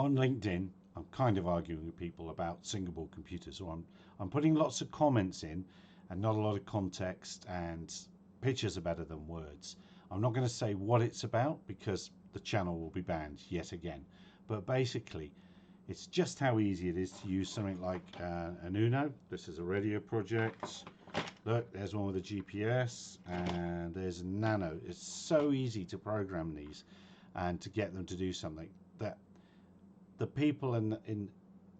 on LinkedIn, I'm kind of arguing with people about single board computers, or I'm putting lots of comments in and not a lot of context, and pictures are better than words. I'm not going to say what it's about because the channel will be banned yet again. But basically, it's just how easy it is to use something like an Uno. This is a radio project. Look, there's one with a GPS, and there's a Nano. It's so easy to program these and to get them to do something that the people in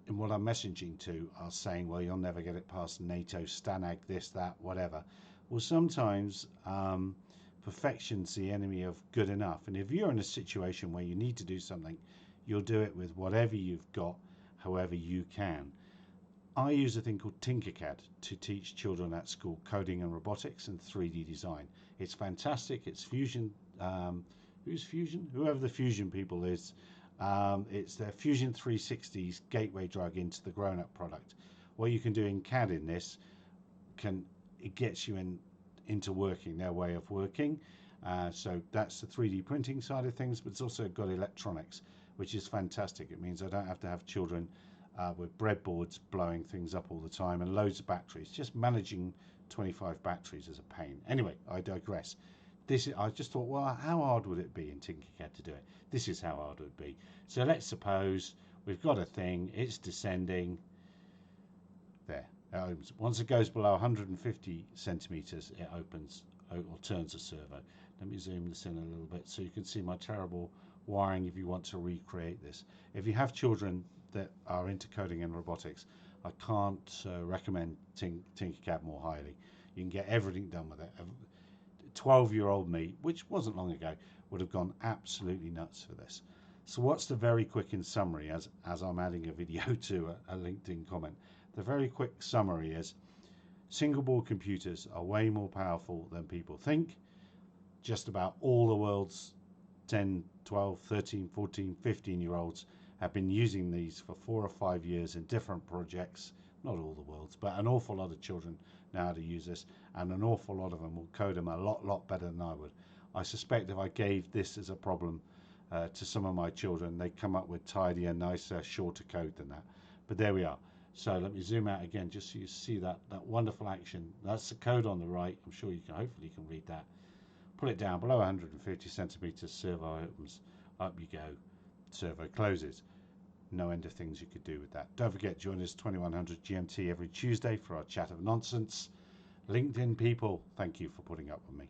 what I'm messaging to are saying, well, you'll never get it past NATO, Stanag, this, that, whatever. Well, sometimes perfection's the enemy of good enough. And if you're in a situation where you need to do something, you'll do it with whatever you've got, however you can. I use a thing called TinkerCad to teach children at school coding and robotics and 3D design. It's fantastic. It's Fusion. Who's Fusion? Whoever the Fusion people is. It's their Fusion 360's gateway drug into the grown-up product. What you can do in CAD in this, it gets you into working their way of working. So that's the 3D printing side of things, but it's also got electronics, which is fantastic. It means I don't have to have children with breadboards blowing things up all the time and loads of batteries. Just managing 25 batteries is a pain. Anyway, I digress. I just thought, well, how hard would it be in TinkerCad to do it? This is how hard it would be. So let's suppose we've got a thing, it's descending. There, it opens. Once it goes below 150 centimeters, it opens or turns a servo. Let me zoom this in a little bit so you can see my terrible wiring if you want to recreate this. If you have children that are into coding and robotics, I can't recommend TinkerCad more highly. You can get everything done with it. 12-year-old me, which wasn't long ago, would have gone absolutely nuts for this. So what's the very quick in summary, as I'm adding a video to a LinkedIn comment? The very quick summary is single board computers are way more powerful than people think. Just about all the world's 10, 12, 13, 14, 15-year-olds have been using these for 4 or 5 years in different projects. Not all the world's, but an awful lot of children know how to use this, and an awful lot of them will code them a lot better than I would. I suspect if I gave this as a problem to some of my children, they'd come up with tidier, nicer, shorter code than that. But there we are. So let me zoom out again just so you see that wonderful action. That's the code on the right. I'm sure you can, hopefully you can read that. Pull it down below 150 centimeters, servo opens, up you go, servo closes. No end of things you could do with that. Don't forget, join us 2100 GMT every Tuesday for our chat of nonsense. LinkedIn people, thank you for putting up with me.